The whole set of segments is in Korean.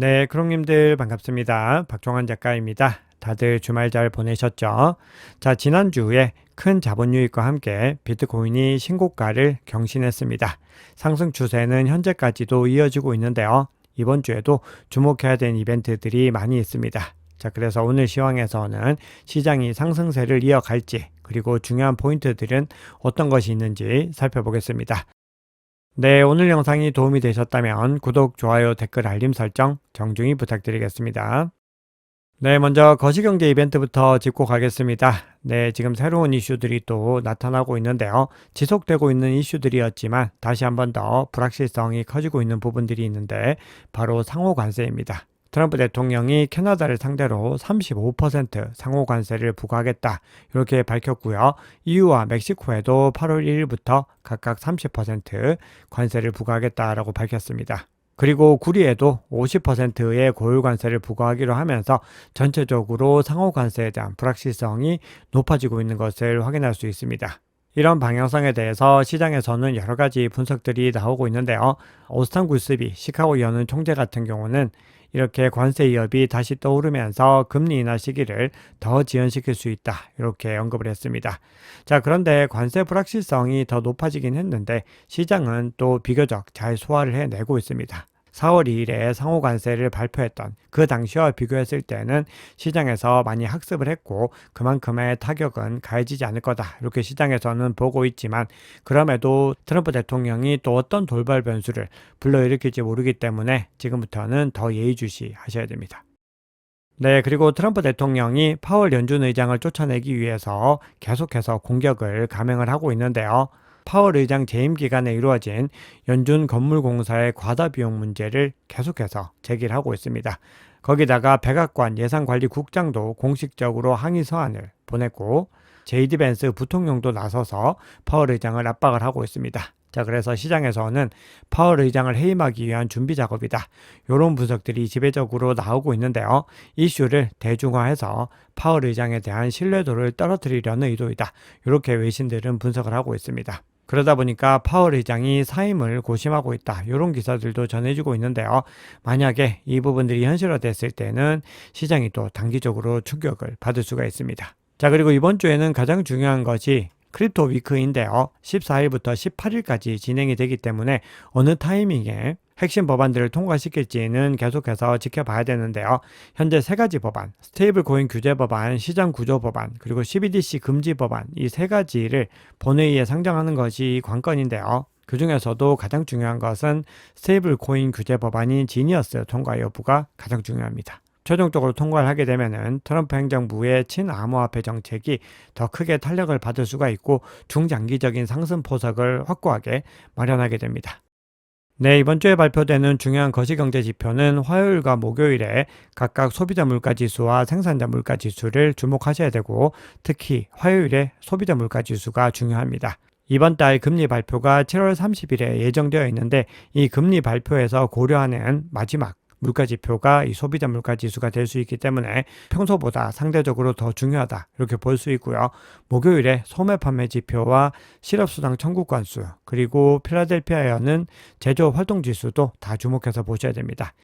네, 크롱님들 반갑습니다. 박종환 작가입니다. 다들 주말 잘 보내셨죠? 자, 지난주에 큰 자본 유입과 함께 비트코인이 신고가를 경신했습니다. 상승 추세는 현재까지도 이어지고 있는데요. 이번 주에도 주목해야 되는 이벤트들이 많이 있습니다. 자, 그래서 오늘 시황에서는 시장이 상승세를 이어갈지, 그리고 중요한 포인트들은 어떤 것이 있는지 살펴보겠습니다. 네, 오늘 영상이 도움이 되셨다면 구독, 좋아요, 댓글, 알림 설정 정중히 부탁드리겠습니다. 네, 먼저 거시경제 이벤트부터 짚고 가겠습니다. 네, 지금 새로운 이슈들이 또 나타나고 있는데요. 지속되고 있는 이슈들이었지만 다시 한번 더 불확실성이 커지고 있는 부분들이 있는데 바로 상호 관세입니다. 트럼프 대통령이 캐나다를 상대로 35% 상호 관세를 부과하겠다 이렇게 밝혔고요. EU와 멕시코에도 8월 1일부터 각각 30% 관세를 부과하겠다라고 밝혔습니다. 그리고 구리에도 50%의 고유 관세를 부과하기로 하면서 전체적으로 상호 관세에 대한 불확실성이 높아지고 있는 것을 확인할 수 있습니다. 이런 방향성에 대해서 시장에서는 여러 가지 분석들이 나오고 있는데요. 오스탄 굴스비 시카고 연은 총재 같은 경우는 이렇게 관세 위협이 다시 떠오르면서 금리 인하 시기를 더 지연시킬 수 있다. 이렇게 언급을 했습니다. 자, 그런데 관세 불확실성이 더 높아지긴 했는데 시장은 또 비교적 잘 소화를 해내고 있습니다. 4월 2일에 상호 관세를 발표했던 그 당시와 비교했을 때는 시장에서 많이 학습을 했고 그만큼의 타격은 가해지지 않을 거다. 이렇게 시장에서는 보고 있지만 그럼에도 트럼프 대통령이 또 어떤 돌발 변수를 불러일으킬지 모르기 때문에 지금부터는 더 예의주시 하셔야 됩니다. 네, 그리고 트럼프 대통령이 파월 연준 의장을 쫓아내기 위해서 계속해서 공격을 감행을 하고 있는데요. 파월 의장 재임 기간에 이루어진 연준 건물공사의 과다 비용 문제를 계속해서 제기를 하고 있습니다. 거기다가 백악관 예산관리국장도 공식적으로 항의 서한을 보냈고 제이디 벤스 부통령도 나서서 파월 의장을 압박을 하고 있습니다. 자, 그래서 시장에서는 파월 의장을 해임하기 위한 준비 작업이다. 이런 분석들이 지배적으로 나오고 있는데요. 이슈를 대중화해서 파월 의장에 대한 신뢰도를 떨어뜨리려는 의도이다. 이렇게 외신들은 분석을 하고 있습니다. 그러다 보니까 파월 의장이 사임을 고심하고 있다. 이런 기사들도 전해지고 있는데요. 만약에 이 부분들이 현실화됐을 때는 시장이 또 단기적으로 충격을 받을 수가 있습니다. 자, 그리고 이번 주에는 가장 중요한 것이 크립토 위크인데요. 14일부터 18일까지 진행이 되기 때문에 어느 타이밍에 핵심 법안들을 통과시킬지는 계속해서 지켜봐야 되는데요. 현재 세 가지 법안, 스테이블 코인 규제 법안, 시장 구조 법안, 그리고 CBDC 금지 법안 이 세 가지를 본회의에 상정하는 것이 관건인데요. 그 중에서도 가장 중요한 것은 스테이블 코인 규제 법안인 지니어스 통과 여부가 가장 중요합니다. 최종적으로 통과를 하게 되면은 트럼프 행정부의 친암호화폐 정책이 더 크게 탄력을 받을 수가 있고 중장기적인 상승 포석을 확고하게 마련하게 됩니다. 네, 이번 주에 발표되는 중요한 거시경제 지표는 화요일과 목요일에 각각 소비자 물가 지수와 생산자 물가 지수를 주목하셔야 되고 특히 화요일에 소비자 물가 지수가 중요합니다. 이번 달 금리 발표가 7월 30일에 예정되어 있는데 이 금리 발표에서 고려하는 마지막 물가 지표가 이 소비자 물가 지수가 될 수 있기 때문에 평소보다 상대적으로 더 중요하다 이렇게 볼 수 있고요. 목요일에 소매 판매 지표와 실업수당 청구 건수 그리고 필라델피아에는 제조업 활동 지수도 다 주목해서 보셔야 됩니다.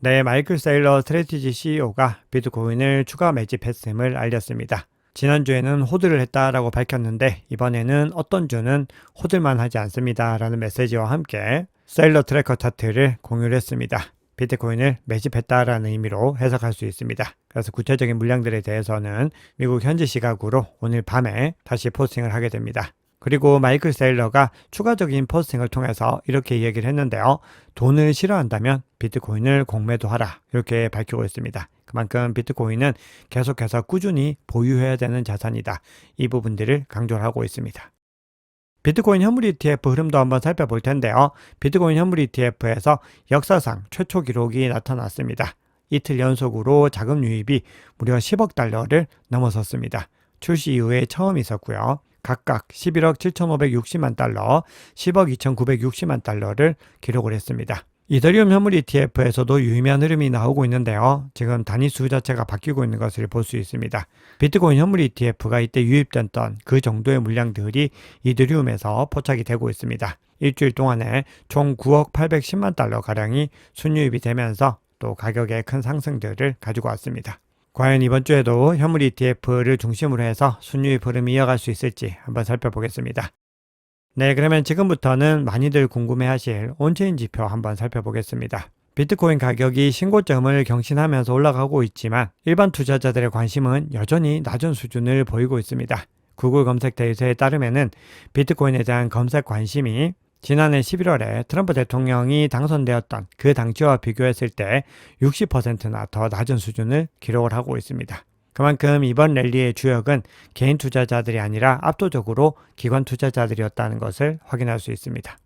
네, 마이클 세일러 스트래티지 CEO가 비트코인을 추가 매집했음을 알렸습니다. 지난주에는 호드를 했다라고 밝혔는데 이번에는 어떤 주는 호들만 하지 않습니다 라는 메시지와 함께 세일러 트래커 차트를 공유를 했습니다. 비트코인을 매집했다라는 의미로 해석할 수 있습니다. 그래서 구체적인 물량들에 대해서는 미국 현지 시각으로 오늘 밤에 다시 포스팅을 하게 됩니다. 그리고 마이클 세일러가 추가적인 포스팅을 통해서 이렇게 얘기를 했는데요. 돈을 싫어한다면 비트코인을 공매도 하라 이렇게 밝히고 있습니다. 그만큼 비트코인은 계속해서 꾸준히 보유해야 되는 자산이다. 이 부분들을 강조를 하고 있습니다. 비트코인 현물 ETF 흐름도 한번 살펴볼 텐데요. 비트코인 현물 ETF에서 역사상 최초 기록이 나타났습니다. 이틀 연속으로 자금 유입이 무려 10억 달러를 넘어섰습니다. 출시 이후에 처음 있었고요. 각각 11억 7,560만 달러, 10억 2,960만 달러를 기록을 했습니다. 이더리움 현물 ETF에서도 유의미한 흐름이 나오고 있는데요. 지금 단위 수 자체가 바뀌고 있는 것을 볼 수 있습니다. 비트코인 현물 ETF가 이때 유입됐던 그 정도의 물량들이 이더리움에서 포착이 되고 있습니다. 일주일 동안에 총 9억 810만 달러 가량이 순유입이 되면서 또 가격의 큰 상승들을 가지고 왔습니다. 과연 이번 주에도 현물 ETF를 중심으로 해서 순유입 흐름이 이어갈 수 있을지 한번 살펴보겠습니다. 네, 그러면 지금부터는 많이들 궁금해하실 온체인 지표 한번 살펴보겠습니다. 비트코인 가격이 신고점을 경신하면서 올라가고 있지만 일반 투자자들의 관심은 여전히 낮은 수준을 보이고 있습니다. 구글 검색 데이터에 따르면은 비트코인에 대한 검색 관심이 지난해 11월에 트럼프 대통령이 당선되었던 그 당시와 비교했을 때 60%나 더 낮은 수준을 기록을 하고 있습니다. 그만큼 이번 랠리의 주역은 개인 투자자들이 아니라 압도적으로 기관 투자자들이었다는 것을 확인할 수 있습니다.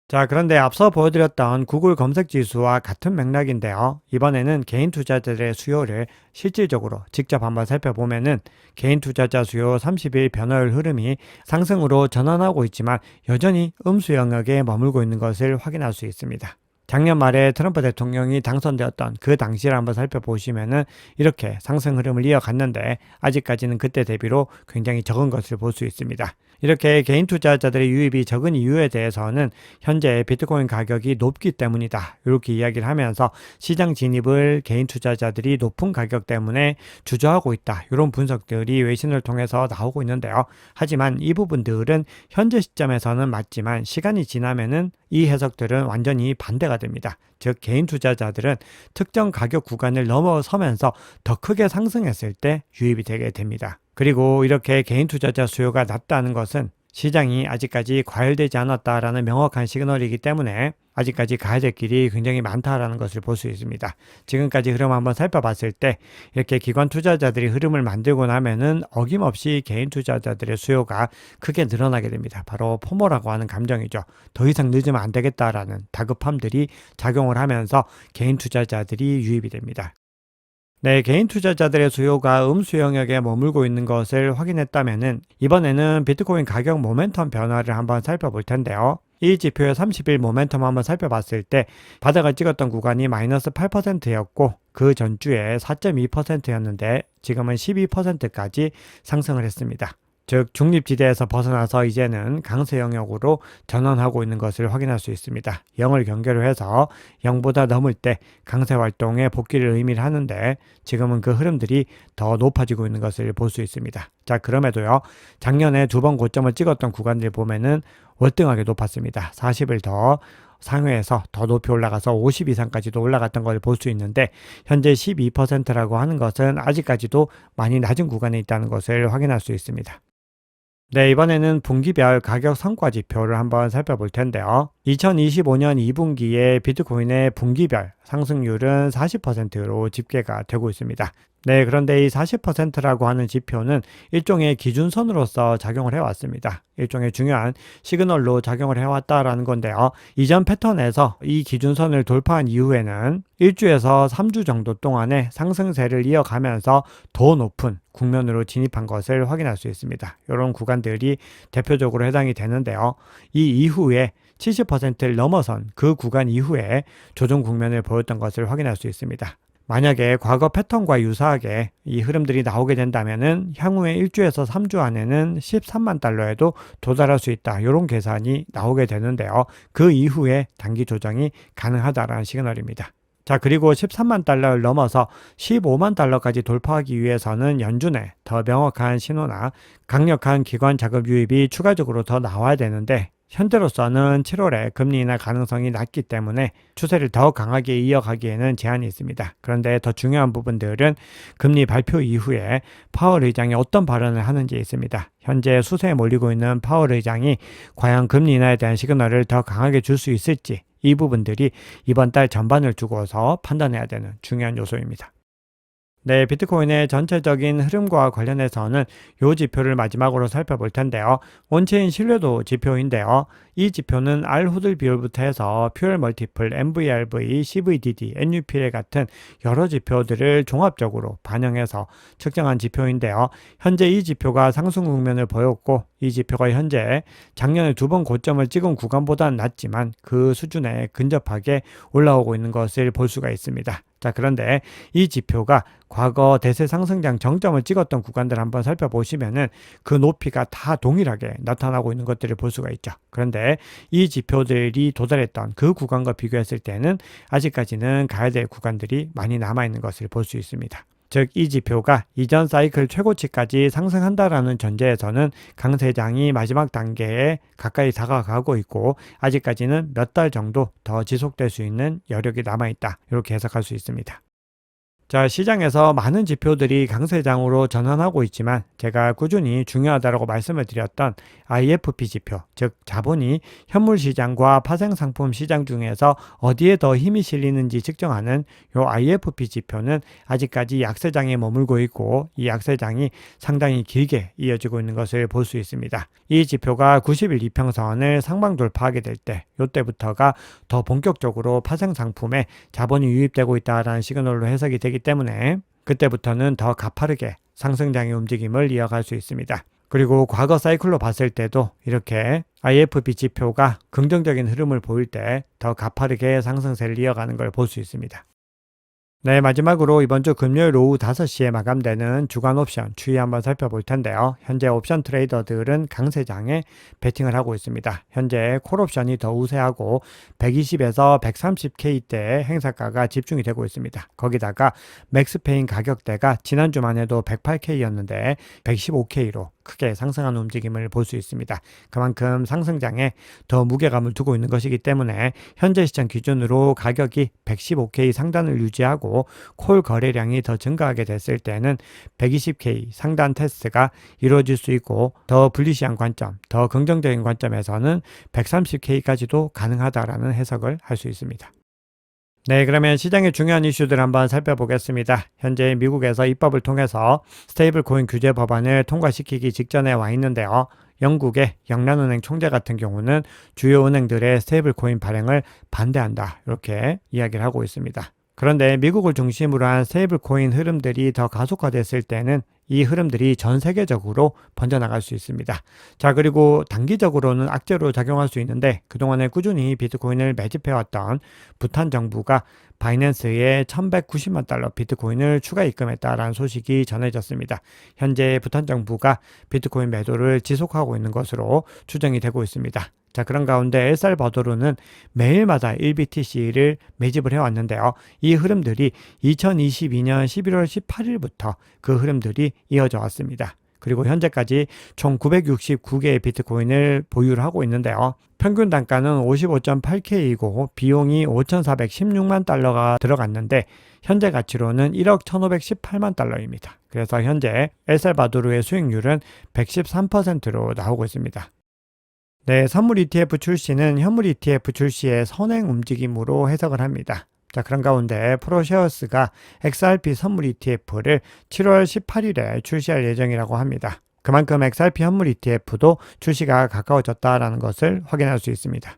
자, 그런데 앞서 보여드렸던 구글 검색 지수와 같은 맥락인데요. 이번에는 개인 투자자들의 수요를 실질적으로 직접 한번 살펴보면은 개인 투자자 수요 30일 변화율 흐름이 상승으로 전환하고 있지만 여전히 음수 영역에 머물고 있는 것을 확인할 수 있습니다. 작년 말에 트럼프 대통령이 당선되었던 그 당시를 한번 살펴보시면은 이렇게 상승 흐름을 이어갔는데 아직까지는 그때 대비로 굉장히 적은 것을 볼 수 있습니다. 이렇게 개인 투자자들의 유입이 적은 이유에 대해서는 현재 비트코인 가격이 높기 때문이다. 이렇게 이야기를 하면서 시장 진입을 개인 투자자들이 높은 가격 때문에 주저하고 있다. 이런 분석들이 외신을 통해서 나오고 있는데요. 하지만 이 부분들은 현재 시점에서는 맞지만 시간이 지나면은 이 해석들은 완전히 반대가 됩니다. 즉 개인 투자자들은 특정 가격 구간을 넘어서면서 더 크게 상승했을 때 유입이 되게 됩니다. 그리고 이렇게 개인 투자자 수요가 낮다는 것은 시장이 아직까지 과열되지 않았다라는 명확한 시그널이기 때문에 아직까지 가야 될 길이 굉장히 많다라는 것을 볼 수 있습니다. 지금까지 흐름 한번 살펴봤을 때 이렇게 기관 투자자들이 흐름을 만들고 나면은 어김없이 개인 투자자들의 수요가 크게 늘어나게 됩니다. 바로 포모라고 하는 감정이죠. 더 이상 늦으면 안 되겠다라는 다급함들이 작용을 하면서 개인 투자자들이 유입이 됩니다. 네, 개인 투자자들의 수요가 음수 영역에 머물고 있는 것을 확인했다면은 이번에는 비트코인 가격 모멘텀 변화를 한번 살펴볼 텐데요. 이 지표의 30일 모멘텀 한번 살펴봤을 때 바닥을 찍었던 구간이 마이너스 8%였고 그 전주에 4.2%였는데 지금은 12%까지 상승을 했습니다. 즉 중립지대에서 벗어나서 이제는 강세 영역으로 전환하고 있는 것을 확인할 수 있습니다. 0을 경계로 해서 0보다 넘을 때 강세 활동의 복귀를 의미를 하는데 지금은 그 흐름들이 더 높아지고 있는 것을 볼 수 있습니다. 자, 그럼에도요. 작년에 두 번 고점을 찍었던 구간들 보면은 월등하게 높았습니다. 40을 더 상회에서 더 높이 올라가서 50 이상까지도 올라갔던 걸 볼 수 있는데 현재 12%라고 하는 것은 아직까지도 많이 낮은 구간에 있다는 것을 확인할 수 있습니다. 네, 이번에는 분기별 가격 성과 지표를 한번 살펴볼 텐데요. 2025년 2분기에 비트코인의 분기별 상승률은 40%로 집계가 되고 있습니다. 네, 그런데 이 40%라고 하는 지표는 일종의 기준선으로서 작용을 해왔습니다. 일종의 중요한 시그널로 작용을 해왔다라는 건데요. 이전 패턴에서 이 기준선을 돌파한 이후에는 1주에서 3주 정도 동안의 상승세를 이어가면서 더 높은 국면으로 진입한 것을 확인할 수 있습니다. 이런 구간들이 대표적으로 해당이 되는데요. 이 이후에 70%를 넘어선 그 구간 이후에 조정 국면을 보였던 것을 확인할 수 있습니다. 만약에 과거 패턴과 유사하게 이 흐름들이 나오게 된다면은 향후에 1주에서 3주 안에는 13만 달러에도 도달할 수 있다. 이런 계산이 나오게 되는데요. 그 이후에 단기 조정이 가능하다라는 시그널입니다. 자, 그리고 13만 달러를 넘어서 15만 달러까지 돌파하기 위해서는 연준에 더 명확한 신호나 강력한 기관 자금 유입이 추가적으로 더 나와야 되는데 현재로서는 7월에 금리 인하 가능성이 낮기 때문에 추세를 더 강하게 이어가기에는 제한이 있습니다. 그런데 더 중요한 부분들은 금리 발표 이후에 파월 의장이 어떤 발언을 하는지에 있습니다. 현재 수세에 몰리고 있는 파월 의장이 과연 금리 인하에 대한 시그널을 더 강하게 줄 수 있을지 이 부분들이 이번 달 전반을 두고서 판단해야 되는 중요한 요소입니다. 네, 비트코인의 전체적인 흐름과 관련해서는 이 지표를 마지막으로 살펴볼 텐데요. 온체인 신뢰도 지표인데요. 이 지표는 R 호들 비율부터 해서 퓨얼 멀티플, MVRV, CVDD, NUPL 같은 여러 지표들을 종합적으로 반영해서 측정한 지표인데요. 현재 이 지표가 상승 국면을 보였고 이 지표가 현재 작년에 두 번 고점을 찍은 구간보다는 낮지만 그 수준에 근접하게 올라오고 있는 것을 볼 수가 있습니다. 자, 그런데 이 지표가 과거 대세 상승장 정점을 찍었던 구간들 한번 살펴보시면은 그 높이가 다 동일하게 나타나고 있는 것들을 볼 수가 있죠. 그런데 이 지표들이 도달했던 그 구간과 비교했을 때는 아직까지는 가야 될 구간들이 많이 남아있는 것을 볼 수 있습니다. 즉, 이 지표가 이전 사이클 최고치까지 상승한다라는 전제에서는 강세장이 마지막 단계에 가까이 다가가고 있고 아직까지는 몇 달 정도 더 지속될 수 있는 여력이 남아있다. 이렇게 해석할 수 있습니다. 자, 시장에서 많은 지표들이 강세장으로 전환하고 있지만 제가 꾸준히 중요하다고 말씀을 드렸던 IFP 지표, 즉 자본이 현물 시장과 파생 상품 시장 중에서 어디에 더 힘이 실리는지 측정하는 요 IFP 지표는 아직까지 약세장에 머물고 있고 이 약세장이 상당히 길게 이어지고 있는 것을 볼 수 있습니다. 이 지표가 90일 이평선을 상방 돌파하게 될 때, 이때부터가 더 본격적으로 파생 상품에 자본이 유입되고 있다는 시그널로 해석이 되기 때문에 그때부터는 더 가파르게 상승장의 움직임을 이어갈 수 있습니다. 그리고 과거 사이클로 봤을 때도 이렇게 IFP 지표가 긍정적인 흐름을 보일 때 더 가파르게 상승세를 이어가는 걸 볼 수 있습니다. 네, 마지막으로 이번 주 금요일 오후 5시에 마감되는 주간 옵션 추이 한번 살펴볼 텐데요. 현재 옵션 트레이더들은 강세장에 베팅을 하고 있습니다. 현재 콜옵션이 더 우세하고 120에서 130K대의 행사가가 집중이 되고 있습니다. 거기다가 맥스페인 가격대가 지난주만 해도 108K였는데 115K로 크게 상승하는 움직임을 볼 수 있습니다. 그만큼 상승장에 더 무게감을 두고 있는 것이기 때문에 현재 시장 기준으로 가격이 115K 상단을 유지하고 콜 거래량이 더 증가하게 됐을 때는 120K 상단 테스트가 이루어질 수 있고 더 불리시한 관점, 더 긍정적인 관점에서는 130K까지도 가능하다라는 해석을 할 수 있습니다. 네, 그러면 시장의 중요한 이슈들 한번 살펴보겠습니다. 현재 미국에서 입법을 통해서 스테이블 코인 규제 법안을 통과시키기 직전에 와 있는데요. 영국의 영란은행 총재 같은 경우는 주요 은행들의 스테이블 코인 발행을 반대한다. 이렇게 이야기를 하고 있습니다. 그런데 미국을 중심으로 한 스테이블 코인 흐름들이 더 가속화됐을 때는 이 흐름들이 전 세계적으로 번져나갈 수 있습니다. 자, 그리고 단기적으로는 악재로 작용할 수 있는데 그동안에 꾸준히 비트코인을 매집해왔던 부탄 정부가 바이낸스에 1190만 달러 비트코인을 추가 입금했다라는 소식이 전해졌습니다. 현재 부탄 정부가 비트코인 매도를 지속하고 있는 것으로 추정이 되고 있습니다. 자, 그런 가운데 엘살바도르는 매일마다 1BTC를 매집을 해왔는데요. 이 흐름들이 2022년 11월 18일부터 그 흐름들이 이어져 왔습니다. 그리고 현재까지 총 969개의 비트코인을 보유를 하고 있는데요. 평균 단가는 55.8K이고 비용이 5,416만 달러가 들어갔는데 현재 가치로는 1억 1,518만 달러입니다. 그래서 현재 엘살바도르의 수익률은 113%로 나오고 있습니다. 네, 선물 ETF 출시는 현물 ETF 출시의 선행 움직임으로 해석을 합니다. 자, 그런 가운데 프로셰어스가 XRP 선물 ETF를 7월 18일에 출시할 예정이라고 합니다. 그만큼 XRP 현물 ETF도 출시가 가까워졌다는 것을 확인할 수 있습니다.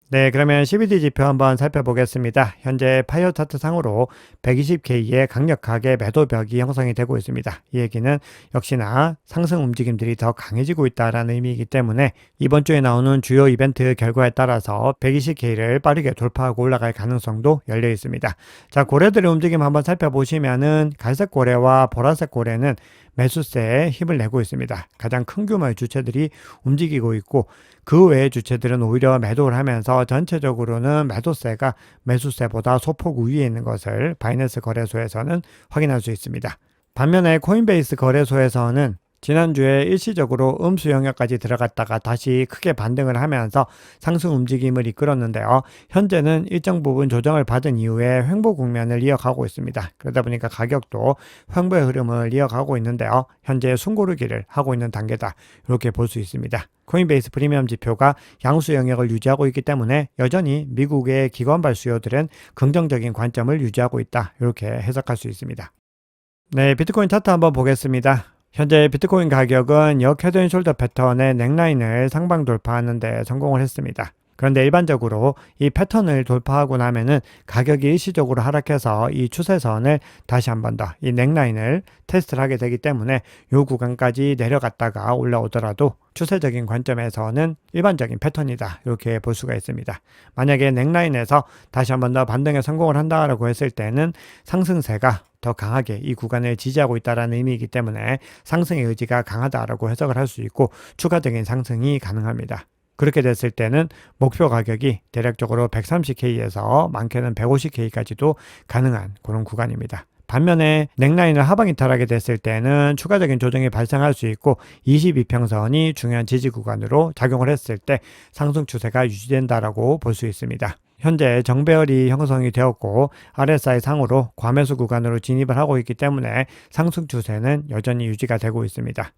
네, 그러면 CBD 지표 한번 살펴보겠습니다. 현재 파이어 차트 상으로 120K에 강력하게 매도벽이 형성이 되고 있습니다. 이 얘기는 역시나 상승 움직임들이 더 강해지고 있다는 의미이기 때문에 이번 주에 나오는 주요 이벤트 결과에 따라서 120K를 빠르게 돌파하고 올라갈 가능성도 열려 있습니다. 자, 고래들의 움직임 한번 살펴보시면은 갈색 고래와 보라색 고래는 매수세에 힘을 내고 있습니다. 가장 큰 규모의 주체들이 움직이고 있고 그 외의 주체들은 오히려 매도를 하면서 전체적으로는 매도세가 매수세보다 소폭 우위에 있는 것을 바이낸스 거래소에서는 확인할 수 있습니다. 반면에 코인베이스 거래소에서는 지난주에 일시적으로 음수 영역까지 들어갔다가 다시 크게 반등을 하면서 상승 움직임을 이끌었는데요. 현재는 일정 부분 조정을 받은 이후에 횡보 국면을 이어가고 있습니다. 그러다 보니까 가격도 횡보의 흐름을 이어가고 있는데요. 현재 숨고르기를 하고 있는 단계다. 이렇게 볼 수 있습니다. 코인베이스 프리미엄 지표가 양수 영역을 유지하고 있기 때문에 여전히 미국의 기관발 수요들은 긍정적인 관점을 유지하고 있다. 이렇게 해석할 수 있습니다. 네, 비트코인 차트 한번 보겠습니다. 현재 비트코인 가격은 역 헤드 앤 숄더 패턴의 넥라인을 상방 돌파하는 데 성공을 했습니다. 그런데 일반적으로 이 패턴을 돌파하고 나면은 가격이 일시적으로 하락해서 이 추세선을 다시 한 번 더 이 넥라인을 테스트를 하게 되기 때문에 이 구간까지 내려갔다가 올라오더라도 추세적인 관점에서는 일반적인 패턴이다, 이렇게 볼 수가 있습니다. 만약에 넥라인에서 다시 한 번 더 반등에 성공을 한다라고 했을 때는 상승세가 더 강하게 이 구간을 지지하고 있다는 의미이기 때문에 상승의 의지가 강하다라고 해석을 할 수 있고 추가적인 상승이 가능합니다. 그렇게 됐을 때는 목표 가격이 대략적으로 130K에서 많게는 150K까지도 가능한 그런 구간입니다. 반면에 넥라인을 하방 이탈하게 됐을 때는 추가적인 조정이 발생할 수 있고 22평선이 중요한 지지 구간으로 작용을 했을 때 상승 추세가 유지된다라고 볼 수 있습니다. 현재 정배열이 형성이 되었고 RSI 상으로 과매수 구간으로 진입을 하고 있기 때문에 상승 추세는 여전히 유지가 되고 있습니다.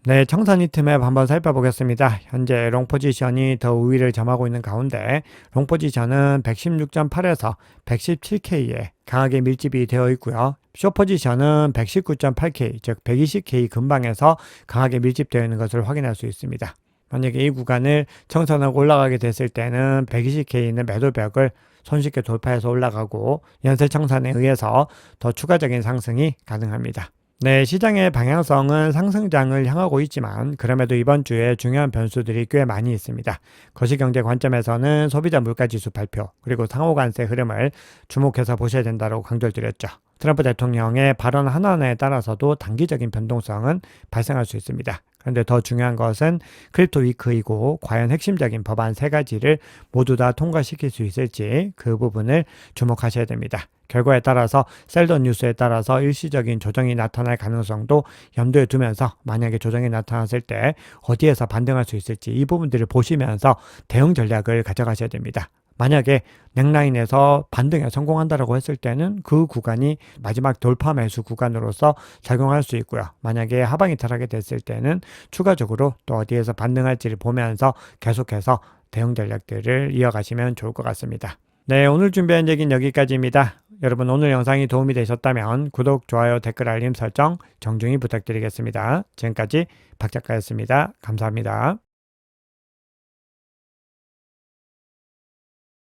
네, 청산 히트맵 한번 살펴보겠습니다. 현재 롱 포지션이 더 우위를 점하고 있는 가운데 롱 포지션은 116.8에서 117K에 강하게 밀집이 되어 있고요. 숏 포지션은 119.8K, 즉 120K 근방에서 강하게 밀집되어 있는 것을 확인할 수 있습니다. 만약에 이 구간을 청산하고 올라가게 됐을 때는 120K 있는 매도벽을 손쉽게 돌파해서 올라가고 연쇄 청산에 의해서 더 추가적인 상승이 가능합니다. 네, 시장의 방향성은 상승장을 향하고 있지만 그럼에도 이번 주에 중요한 변수들이 꽤 많이 있습니다. 거시경제 관점에서는 소비자 물가지수 발표 그리고 상호관세 흐름을 주목해서 보셔야 된다고 강조를 드렸죠. 트럼프 대통령의 발언 하나하나에 따라서도 단기적인 변동성은 발생할 수 있습니다. 그런데 더 중요한 것은 크립토 위크이고 과연 핵심적인 법안 3가지를 모두 다 통과시킬 수 있을지 그 부분을 주목하셔야 됩니다. 결과에 따라서 셀던 뉴스에 따라서 일시적인 조정이 나타날 가능성도 염두에 두면서 만약에 조정이 나타났을 때 어디에서 반등할 수 있을지 이 부분들을 보시면서 대응 전략을 가져가셔야 됩니다. 만약에 넥라인에서 반등에 성공한다고 했을 때는 그 구간이 마지막 돌파 매수 구간으로서 작용할 수 있고요. 만약에 하방 이탈하게 됐을 때는 추가적으로 또 어디에서 반등할지를 보면서 계속해서 대응 전략들을 이어가시면 좋을 것 같습니다. 네, 오늘 준비한 얘기는 여기까지입니다. 여러분 오늘 영상이 도움이 되셨다면 구독, 좋아요, 댓글, 알림 설정 정중히 부탁드리겠습니다. 지금까지 박 작가였습니다. 감사합니다.